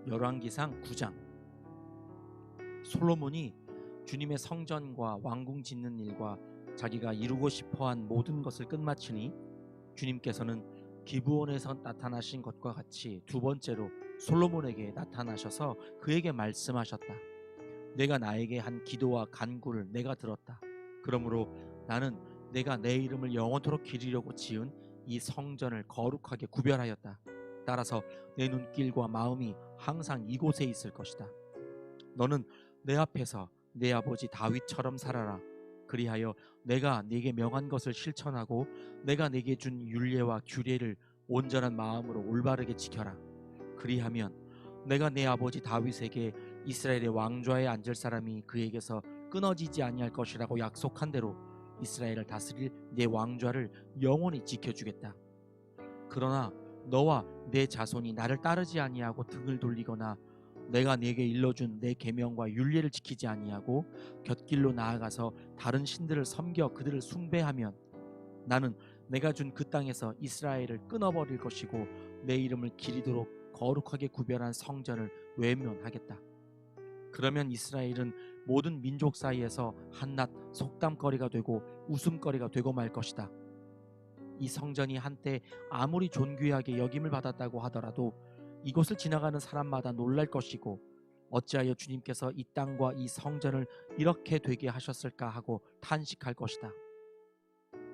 열왕기상 9장. 솔로몬이 주님의 성전과 왕궁 짓는 일과 자기가 이루고 싶어한 모든 것을 끝마치니 주님께서는 기브온에서 나타나신 것과 같이 두 번째로 솔로몬에게 나타나셔서 그에게 말씀하셨다. 내가 나에게 한 기도와 간구를 내가 들었다. 그러므로 나는 내가 내 이름을 영원토록 기리려고 지은 이 성전을 거룩하게 구별하였다. 따라서 내 눈길과 마음이 항상 이곳에 있을 것이다. 너는 내 앞에서 내 아버지 다윗처럼 살아라. 그리하여 내가 네게 명한 것을 실천하고 내가 네게 준 율례와 규례를 온전한 마음으로 올바르게 지켜라. 그리하면 내가 내 아버지 다윗에게 이스라엘의 왕좌에 앉을 사람이 그에게서 끊어지지 아니할 것이라고 약속한 대로 이스라엘을 다스릴 내 왕좌를 영원히 지켜주겠다. 그러나 너와 내 자손이 나를 따르지 아니하고 등을 돌리거나 내가 네게 일러준 내 계명과 율례를 지키지 아니하고 곁길로 나아가서 다른 신들을 섬겨 그들을 숭배하면 나는 내가 준 그 땅에서 이스라엘을 끊어버릴 것이고 내 이름을 기리도록 거룩하게 구별한 성전을 외면하겠다. 그러면 이스라엘은 모든 민족 사이에서 한낱 속담거리가 되고 웃음거리가 되고 말 것이다. 이 성전이 한때 아무리 존귀하게 여김을 받았다고 하더라도 이곳을 지나가는 사람마다 놀랄 것이고 어찌하여 주님께서 이 땅과 이 성전을 이렇게 되게 하셨을까 하고 탄식할 것이다.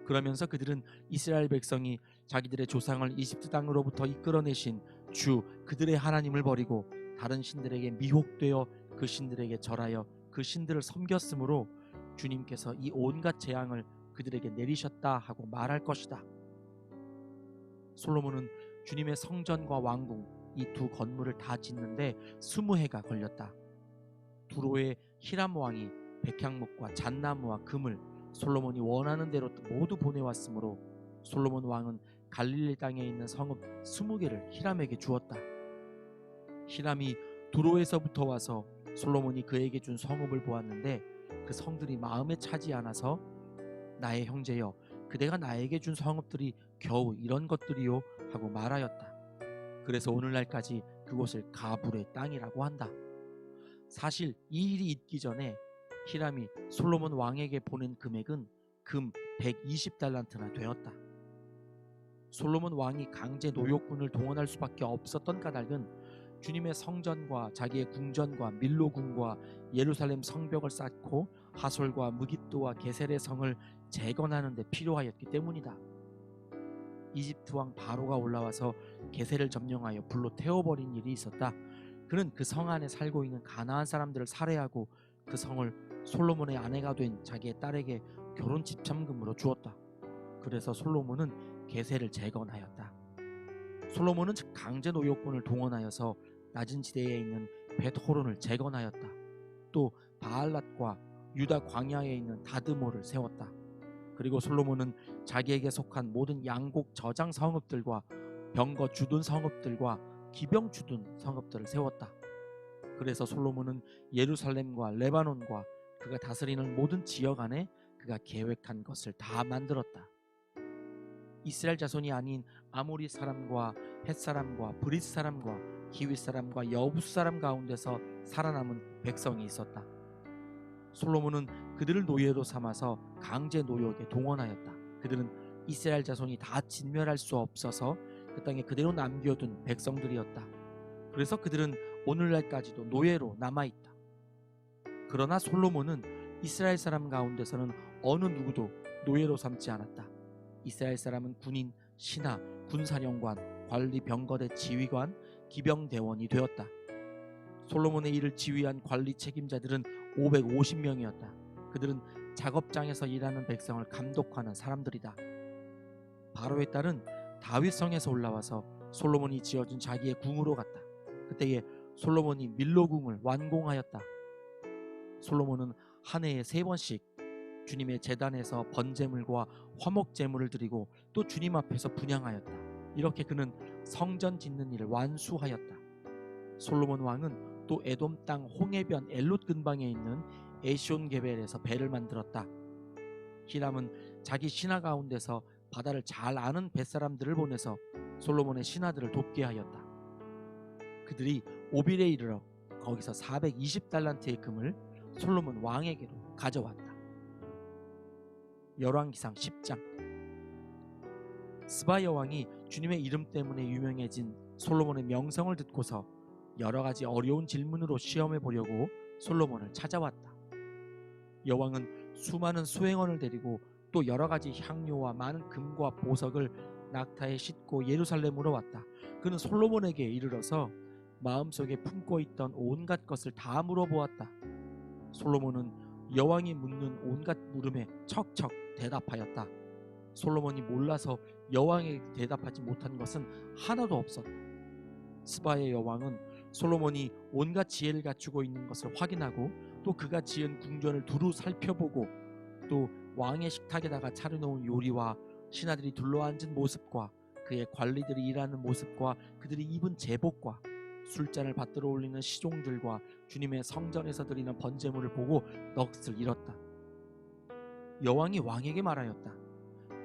그러면서 그들은 이스라엘 백성이 자기들의 조상을 이집트 땅으로부터 이끌어내신 주 그들의 하나님을 버리고 다른 신들에게 미혹되어 그 신들에게 절하여 그 신들을 섬겼으므로 주님께서 이 온갖 재앙을 그들에게 내리셨다 하고 말할 것이다. 솔로몬은 주님의 성전과 왕궁 이 두 건물을 다 짓는데 20해가 걸렸다. 두로의 히람 왕이 백향목과 잣나무와 금을 솔로몬이 원하는 대로 모두 보내왔으므로 솔로몬 왕은 갈릴리 땅에 있는 성읍 20개를 히람에게 주었다. 히람이 두로에서부터 와서 솔로몬이 그에게 준 성읍을 보았는데 그 성들이 마음에 차지 않아서 나의 형제여 그대가 나에게 준 성읍들이 겨우 이런 것들이요 하고 말하였다. 그래서 오늘날까지 그곳을 가불의 땅이라고 한다. 사실 이 일이 있기 전에 히람이 솔로몬 왕에게 보낸 금액은 금 120달란트나 되었다. 솔로몬 왕이 강제 노역군을 동원할 수밖에 없었던 까닭은 주님의 성전과 자기의 궁전과 밀로궁과 예루살렘 성벽을 쌓고 하솔과 무깃도와 게셀의 성을 재건하는 데 필요하였기 때문이다. 이집트 왕 바로가 올라와서 게셀을 점령하여 불로 태워버린 일이 있었다. 그는 그 성 안에 살고 있는 가나안 사람들을 살해하고 그 성을 솔로몬의 아내가 된 자기의 딸에게 결혼 집참금으로 주었다. 그래서 솔로몬은 게셀을 재건하였다. 솔로몬은 강제 노역군을 동원하여서 낮은 지대에 있는 벳호론을 재건하였다. 또 바알랏과 유다 광야에 있는 다드모를 세웠다. 그리고 솔로몬은 자기에게 속한 모든 양곡 저장 성읍들과 병거 주둔 성읍들과 기병 주둔 성읍들을 세웠다. 그래서 솔로몬은 예루살렘과 레바논과 그가 다스리는 모든 지역 안에 그가 계획한 것을 다 만들었다. 이스라엘 자손이 아닌 아모리 사람과 헷 사람과 브릿 사람과 히윗 사람과 여부스 사람 가운데서 살아남은 백성이 있었다. 솔로몬은 그들을 노예로 삼아서 강제 노역에 동원하였다. 그들은 이스라엘 자손이 다 진멸할 수 없어서 그 땅에 그대로 남겨둔 백성들이었다. 그래서 그들은 오늘날까지도 노예로 남아있다. 그러나 솔로몬은 이스라엘 사람 가운데서는 어느 누구도 노예로 삼지 않았다. 이스라엘 사람은 군인, 신하, 군사령관, 관리 병거대 지휘관, 기병대원이 되었다. 솔로몬의 일을 지휘한 관리 책임자들은 550명이었다. 그들은 작업장에서 일하는 백성을 감독하는 사람들이다. 바로의 딸은 다윗성에서 올라와서 솔로몬이 지어준 자기의 궁으로 갔다. 그때에 솔로몬이 밀로궁을 완공하였다. 솔로몬은 한 해에 3번씩 주님의 제단에서 번제물과 화목제물을 드리고 또 주님 앞에서 분향하였다. 이렇게 그는 성전 짓는 일을 완수하였다. 솔로몬 왕은 또 에돔 땅 홍해변 엘롯 근방에 있는 에시온게벨에서 배를 만들었다. 히람은 자기 신하 가운데서 바다를 잘 아는 뱃사람들을 보내서 솔로몬의 신하들을 돕게 하였다. 그들이 오빌에 이르러 거기서 420달란트의 금을 솔로몬 왕에게로 가져왔다. 열왕기상 10장. 스바 여왕이 주님의 이름 때문에 유명해진 솔로몬의 명성을 듣고서 여러 가지 어려운 질문으로 시험해 보려고 솔로몬을 찾아왔다. 여왕은 수많은 수행원을 데리고 또 여러 가지 향료와 많은 금과 보석을 낙타에 싣고 예루살렘으로 왔다. 그는 솔로몬에게 이르러서 마음속에 품고 있던 온갖 것을 다 물어보았다. 솔로몬은 여왕이 묻는 온갖 물음에 척척 대답하였다. 솔로몬이 몰라서 여왕에게 대답하지 못한 것은 하나도 없었다. 스바의 여왕은 솔로몬이 온갖 지혜를 갖추고 있는 것을 확인하고 또 그가 지은 궁전을 두루 살펴보고 또 왕의 식탁에다가 차려놓은 요리와 신하들이 둘러앉은 모습과 그의 관리들이 일하는 모습과 그들이 입은 제복과 술잔을 받들어 올리는 시종들과 주님의 성전에서 드리는 번제물을 보고 넋을 잃었다. 여왕이 왕에게 말하였다.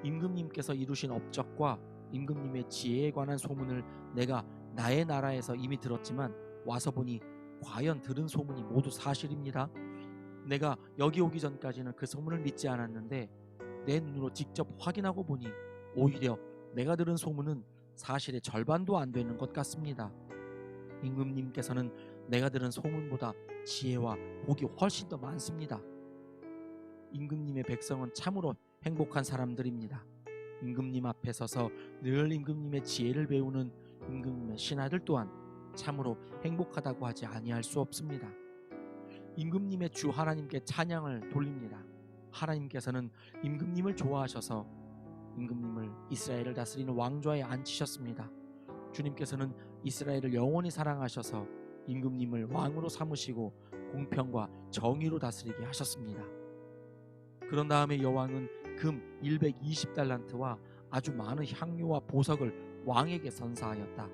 임금님께서 이루신 업적과 임금님의 지혜에 관한 소문을 내가 나의 나라에서 이미 들었지만 와서 보니 과연 들은 소문이 모두 사실입니다. 내가 여기 오기 전까지는 그 소문을 믿지 않았는데 내 눈으로 직접 확인하고 보니 오히려 내가 들은 소문은 사실의 절반도 안 되는 것 같습니다. 임금님께서는 내가 들은 소문보다 지혜와 복이 훨씬 더 많습니다. 임금님의 백성은 참으로 행복한 사람들입니다. 임금님 앞에 서서 늘 임금님의 지혜를 배우는 임금님의 신하들 또한 참으로 행복하다고 하지 아니할 수 없습니다. 임금님의 주 하나님께 찬양을 돌립니다. 하나님께서는 임금님을 좋아하셔서 임금님을 이스라엘을 다스리는 왕좌에 앉히셨습니다. 주님께서는 이스라엘을 영원히 사랑하셔서 임금님을 왕으로 삼으시고 공평과 정의로 다스리게 하셨습니다. 그런 다음에 여왕은 금 120달란트와 아주 많은 향료와 보석을 왕에게 선사하였다.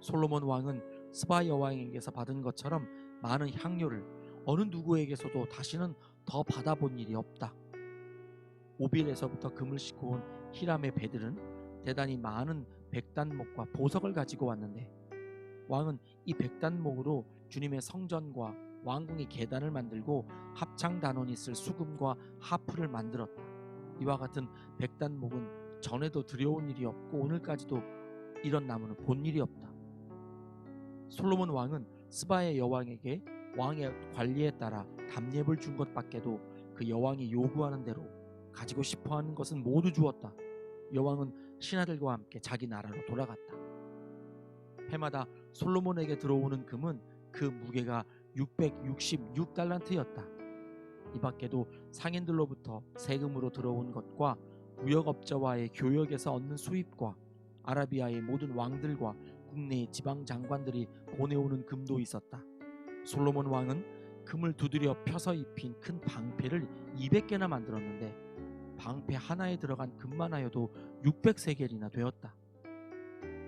솔로몬 왕은 스바 여왕에게서 받은 것처럼 많은 향료를 어느 누구에게서도 다시는 더 받아본 일이 없다. 오빌에서부터 금을 싣고 온 히람의 배들은 대단히 많은 백단목과 보석을 가지고 왔는데 왕은 이 백단목으로 주님의 성전과 왕궁의 계단을 만들고 합창단원이 쓸 수금과 하프를 만들었다. 이와 같은 백단목은 전에도 들여온 일이 없고 오늘까지도 이런 나무는 본 일이 없다. 솔로몬 왕은 스바의 여왕에게 왕의 관리에 따라 답례를 준 것밖에도 그 여왕이 요구하는 대로 가지고 싶어하는 것은 모두 주었다. 여왕은 신하들과 함께 자기 나라로 돌아갔다. 해마다 솔로몬에게 들어오는 금은 그 무게가 666달란트였다. 이 밖에도 상인들로부터 세금으로 들어온 것과 무역업자와의 교역에서 얻는 수입과 아라비아의 모든 왕들과 국내의 지방 장관들이 보내오는 금도 있었다. 솔로몬 왕은 금을 두드려 펴서 입힌 큰 방패를 200개나 만들었는데 방패 하나에 들어간 금만 하여도 600세겔이나 되었다.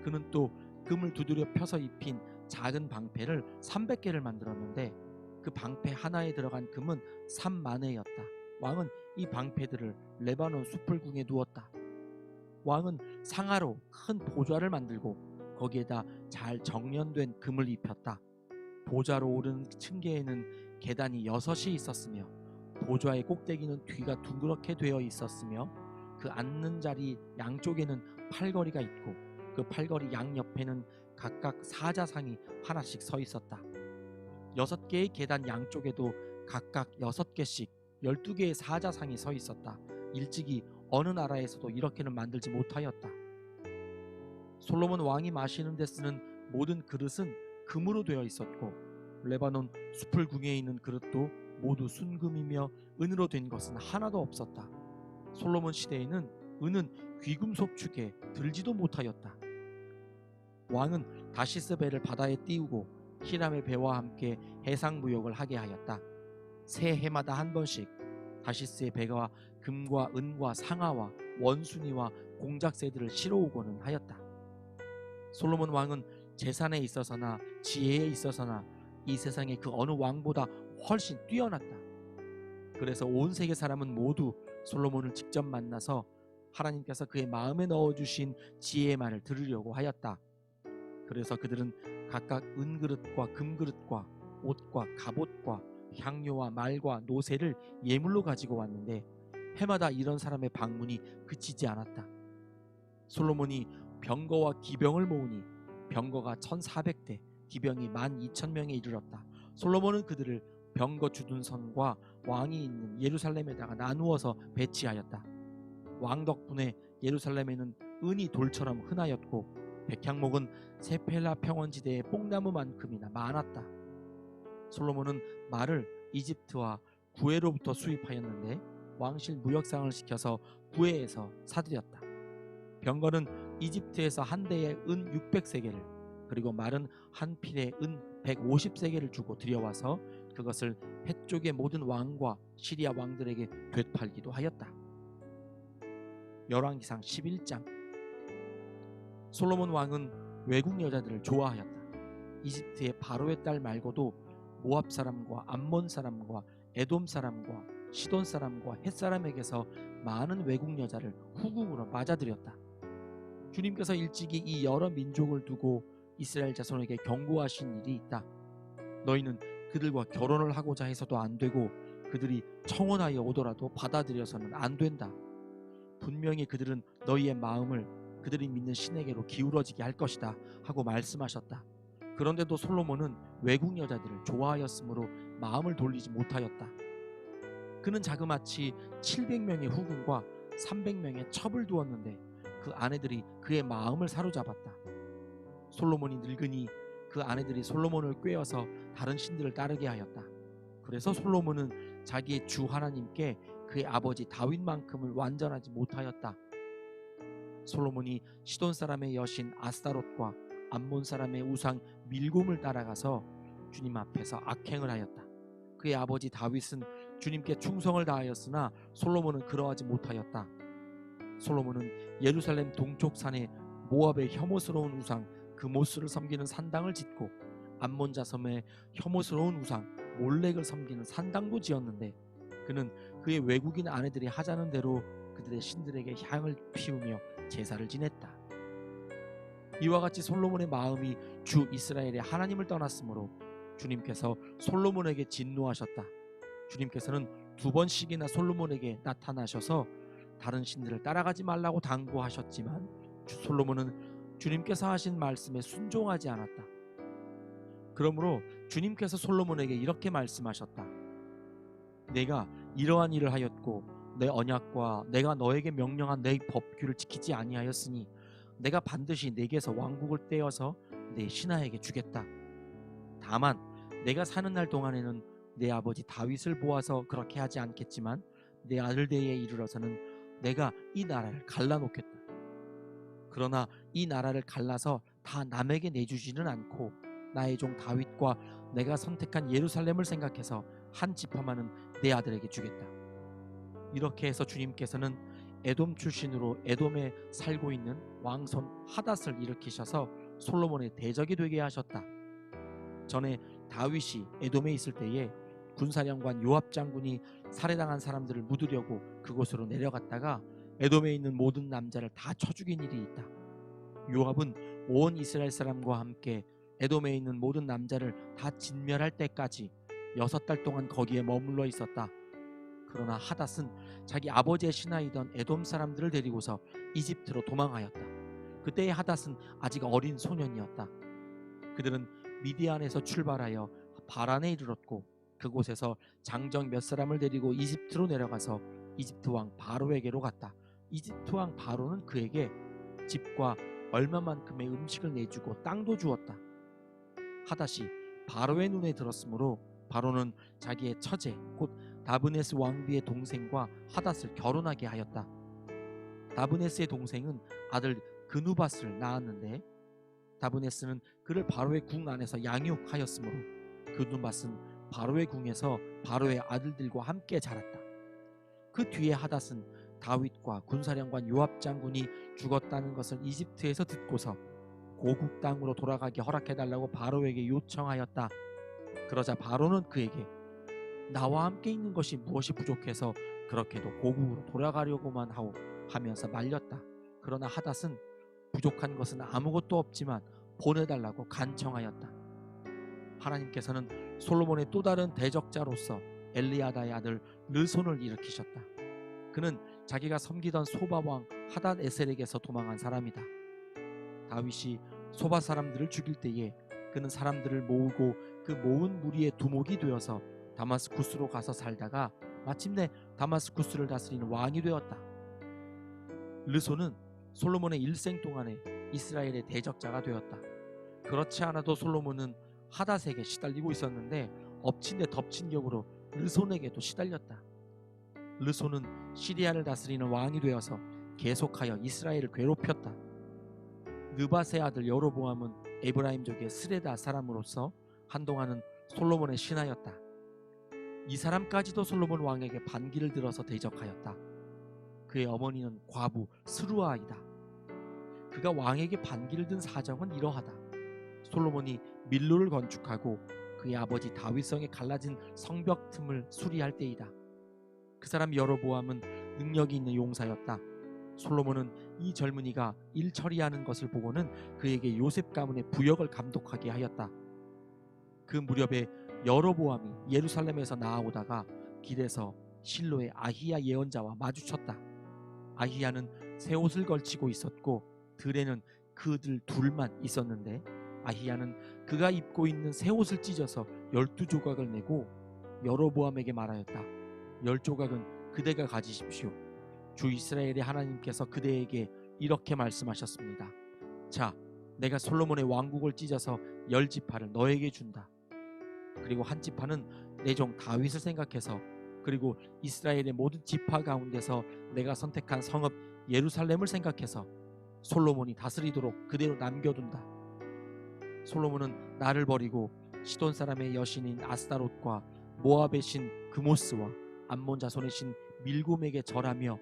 그는 또 금을 두드려 펴서 입힌 작은 방패를 300개를 만들었는데 그 방패 하나에 들어간 금은 3만회였다. 왕은 이 방패들을 레바논 숲풀궁에 두었다. 왕은 상하로 큰 보좌를 만들고 거기에다 잘 정련된 금을 입혔다. 보좌로 오르는 층계에는 계단이 6이 있었으며 보좌의 꼭대기는 뒤가 둥그렇게 되어 있었으며 그 앉는 자리 양쪽에는 팔걸이가 있고 그 팔걸이 양옆에는 각각 사자상이 하나씩 서 있었다. 6개의 계단 양쪽에도 각각 6개씩 12개의 사자상이 서 있었다. 일찍이 어느 나라에서도 이렇게는 만들지 못하였다. 솔로몬 왕이 마시는 데 쓰는 모든 그릇은 금으로 되어 있었고 레바논 숲풀궁에 있는 그릇도 모두 순금이며 은으로 된 것은 하나도 없었다. 솔로몬 시대에는 은은 귀금속 축에 들지도 못하였다. 왕은 다시스 배를 바다에 띄우고 히람의 배와 함께 해상 무역을 하게 하였다. 새 해마다 한 번씩 다시스의 배가 금과 은과 상아와 원숭이와 공작새들을 실어오고는 하였다. 솔로몬 왕은 재산에 있어서나 지혜에 있어서나 이 세상의 그 어느 왕보다 훨씬 뛰어났다. 그래서 온 세계 사람은 모두 솔로몬을 직접 만나서 하나님께서 그의 마음에 넣어주신 지혜의 말을 들으려고 하였다. 그래서 그들은 각각 은그릇과 금그릇과 옷과 갑옷과 향료와 말과 노새를 예물로 가지고 왔는데 해마다 이런 사람의 방문이 그치지 않았다. 솔로몬이 병거와 기병을 모으니 병거가 1,400대, 기병이 12,000명에 이르렀다. 솔로몬은 그들을 병거 주둔선과 왕이 있는 예루살렘에다가 나누어서 배치하였다. 왕 덕분에 예루살렘에는 은이 돌처럼 흔하였고 백향목은 세펠라 평원지대의 뽕나무만큼이나 많았다. 솔로몬은 말을 이집트와 구에로부터 수입하였는데 왕실 무역상을 시켜서 구에에서 사들였다. 병거는 이집트에서 한 대에 은 600세겔을 그리고 말은 한 필에 은 150세겔을 주고 들여와서 그것을 해쪽의 모든 왕과 시리아 왕들에게 되팔기도 하였다. 열왕기상 11장. 솔로몬 왕은 외국 여자들을 좋아하였다. 이집트의 바로의 딸 말고도 모압 사람과 암몬 사람과 에돔 사람과 시돈 사람과 헷 사람에게서 많은 외국 여자를 후궁으로 맞아들였다. 주님께서 일찍이 이 여러 민족을 두고 이스라엘 자손에게 경고하신 일이 있다. 너희는 그들과 결혼을 하고자 해서도 안 되고 그들이 청혼하여 오더라도 받아들여서는 안 된다. 분명히 그들은 너희의 마음을 그들이 믿는 신에게로 기울어지게 할 것이다 하고 말씀하셨다. 그런데도 솔로몬은 외국 여자들을 좋아하였으므로 마음을 돌리지 못하였다. 그는 자그마치 700명의 후궁과 300명의 첩을 두었는데 그 아내들이 그의 마음을 사로잡았다. 솔로몬이 늙으니 그 아내들이 솔로몬을 꾀어서 다른 신들을 따르게 하였다. 그래서 솔로몬은 자기의 주 하나님께 그의 아버지 다윗만큼을 완전하지 못하였다. 솔로몬이 시돈 사람의 여신 아스타롯과 암몬 사람의 우상 밀곰을 따라가서 주님 앞에서 악행을 하였다. 그의 아버지 다윗은 주님께 충성을 다하였으나 솔로몬은 그러하지 못하였다. 솔로몬은 예루살렘 동쪽 산에 모압의 혐오스러운 우상 그모스를 섬기는 산당을 짓고 암몬 자섬에 혐오스러운 우상 몰렉을 섬기는 산당도 지었는데 그는 그의 외국인 아내들이 하자는 대로 그들의 신들에게 향을 피우며 제사를 지냈다. 이와 같이 솔로몬의 마음이 주 이스라엘의 하나님을 떠났으므로 주님께서 솔로몬에게 진노하셨다. 주님께서는 2번씩이나 솔로몬에게 나타나셔서 다른 신들을 따라가지 말라고 당부하셨지만 솔로몬은 주님께서 하신 말씀에 순종하지 않았다. 그러므로 주님께서 솔로몬에게 이렇게 말씀하셨다. 내가 이러한 일을 하였고 내 언약과 내가 너에게 명령한 내 법규를 지키지 아니하였으니 내가 반드시 내게서 왕국을 떼어서 내 신하에게 주겠다. 다만 내가 사는 날 동안에는 내 아버지 다윗을 보아서 그렇게 하지 않겠지만 내 아들 때에 이르러서는 내가 이 나라를 갈라놓겠다. 그러나 이 나라를 갈라서 다 남에게 내주지는 않고 나의 종 다윗과 내가 선택한 예루살렘을 생각해서 한 지파만은 내 아들에게 주겠다. 이렇게 해서 주님께서는 에돔 출신으로 에돔에 살고 있는 왕손 하닷을 일으키셔서 솔로몬의 대적이 되게 하셨다. 전에 다윗이 에돔에 있을 때에 군사령관 요압 장군이 살해당한 사람들을 묻으려고 그곳으로 내려갔다가 에돔에 있는 모든 남자를 다 쳐 죽인 일이 있다. 요압은 온 이스라엘 사람과 함께 에돔에 있는 모든 남자를 다 진멸할 때까지 6달 동안 거기에 머물러 있었다. 그러나 하닷은 자기 아버지의 신하이던 에돔 사람들을 데리고서 이집트로 도망하였다. 그때의 하닷은 아직 어린 소년이었다. 그들은 미디안에서 출발하여 바란에 이르렀고 그곳에서 장정 몇 사람을 데리고 이집트로 내려가서 이집트 왕 바로에게로 갔다. 이집트 왕 바로는 그에게 집과 얼마만큼의 음식을 내주고 땅도 주었다. 하닷이 바로의 눈에 들었으므로 바로는 자기의 처제 곧 다브네스 왕비의 동생과 하닷을 결혼하게 하였다. 다브네스의 동생은 아들 그누밧을 낳았는데 다브네스는 그를 바로의 궁 안에서 양육하였으므로 그누밧은 바로의 궁에서 바로의 아들들과 함께 자랐다. 그 뒤에 하닷은 다윗과 군사령관 요압 장군이 죽었다는 것을 이집트에서 듣고서 고국 땅으로 돌아가게 허락해달라고 바로에게 요청하였다. 그러자 바로는 그에게 나와 함께 있는 것이 무엇이 부족해서 그렇게도 고국으로 돌아가려고만 하오 하면서 말렸다. 그러나 하닷은 부족한 것은 아무것도 없지만 보내달라고 간청하였다. 하나님께서는 솔로몬의 또 다른 대적자로서 엘리아다의 아들 르손을 일으키셨다. 그는 자기가 섬기던 소바 왕 하닷 에셀에게서 도망한 사람이다. 다윗이 소바 사람들을 죽일 때에 그는 사람들을 모으고 그 모은 무리의 두목이 되어서 다마스쿠스로 가서 살다가 마침내 다마스쿠스를 다스리는 왕이 되었다. 르손은 솔로몬의 일생 동안에 이스라엘의 대적자가 되었다. 그렇지 않아도 솔로몬은 하닷에게 시달리고 있었는데 엎친 데 덮친 격으로 르손에게도 시달렸다. 르손은 시리아를 다스리는 왕이 되어서 계속하여 이스라엘을 괴롭혔다. 느밧의 아들 여로보암은 에브라임족의 스레다 사람으로서 한동안은 솔로몬의 신하였다. 이 사람까지도 솔로몬 왕에게 반기를 들어서 대적하였다. 그의 어머니는 과부 스루아이다. 그가 왕에게 반기를 든 사정은 이러하다. 솔로몬이 밀로를 건축하고 그의 아버지 다윗성에 갈라진 성벽 틈을 수리할 때이다. 그 사람 여로보암은 능력이 있는 용사였다. 솔로몬은 이 젊은이가 일 처리하는 것을 보고는 그에게 요셉 가문의 부역을 감독하게 하였다. 그 무렵에 여로보암이 예루살렘에서 나아오다가 길에서 실로의 아히야 예언자와 마주쳤다. 아히야는 새 옷을 걸치고 있었고 들에는 그들 둘만 있었는데 아히야는 그가 입고 있는 새 옷을 찢어서 12조각을 내고 여로보암에게 말하였다. 10조각은 그대가 가지십시오. 주 이스라엘의 하나님께서 그대에게 이렇게 말씀하셨습니다. 자, 내가 솔로몬의 왕국을 찢어서 10지파를 너에게 준다. 그리고 한 지파는 내 종 다윗을 생각해서, 그리고 이스라엘의 모든 지파 가운데서 내가 선택한 성읍 예루살렘을 생각해서 솔로몬이 다스리도록 그대로 남겨둔다. 솔로몬은 나를 버리고 시돈 사람의 여신인 아스타롯과 모압의 신 그모스와 암몬 자손의 신 밀곰에게 절하며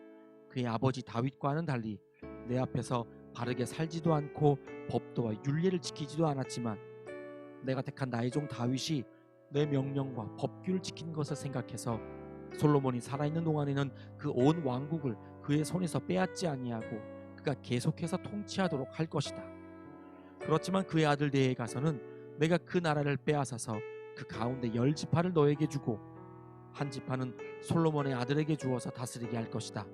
그의 아버지 다윗과는 달리 내 앞에서 바르게 살지도 않고 법도와 율례를 지키지도 않았지만 내가 택한 나의 종 다윗이 내 명령과 법규를 지킨 것을 생각해서 솔로몬이 살아있는 동안에는 그 온 왕국을 그의 손에서 빼앗지 아니하고 그가 계속해서 통치하도록 할 것이다. 그렇지만 그의 아들 대에 가서는 내가 그 나라를 빼앗아서 그 가운데 10지파를 너에게 주고 한 지파는 솔로몬의 아들에게 주어서 다스리게 할 것이다.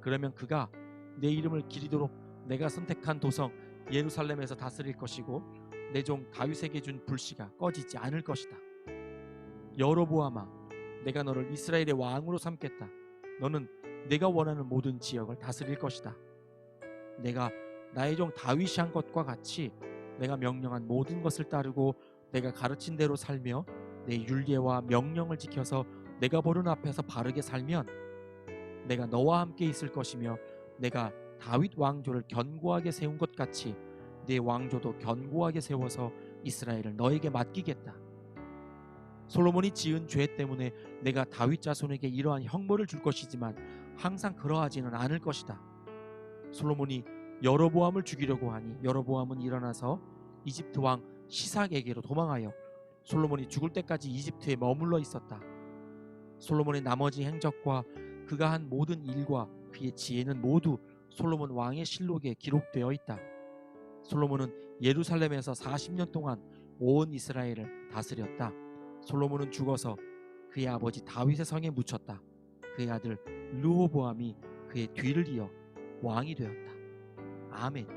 그러면 그가 내 이름을 기리도록 내가 선택한 도성 예루살렘에서 다스릴 것이고 내 종 다윗에게 준 불씨가 꺼지지 않을 것이다. 여로보암아, 내가 너를 이스라엘의 왕으로 삼겠다. 너는 내가 원하는 모든 지역을 다스릴 것이다. 내가 나의 종 다윗이 한 것과 같이 내가 명령한 모든 것을 따르고 내가 가르친 대로 살며 내 율례와 명령을 지켜서 내가 보는 앞에서 바르게 살면 내가 너와 함께 있을 것이며 내가 다윗 왕조를 견고하게 세운 것 같이 내 왕조도 견고하게 세워서 이스라엘을 너에게 맡기겠다. 솔로몬이 지은 죄 때문에 내가 다윗 자손에게 이러한 형벌을 줄 것이지만 항상 그러하지는 않을 것이다. 솔로몬이 여로보암을 죽이려고 하니 여로보암은 일어나서 이집트 왕 시삭에게로 도망하여 솔로몬이 죽을 때까지 이집트에 머물러 있었다. 솔로몬의 나머지 행적과 그가 한 모든 일과 그의 지혜는 모두 솔로몬 왕의 실록에 기록되어 있다. 솔로몬은 예루살렘에서 40년 동안 온 이스라엘을 다스렸다. 솔로몬은 죽어서 그의 아버지 다윗의 성에 묻혔다. 그의 아들 르호보암이 그의 뒤를 이어 왕이 되었다. 아멘.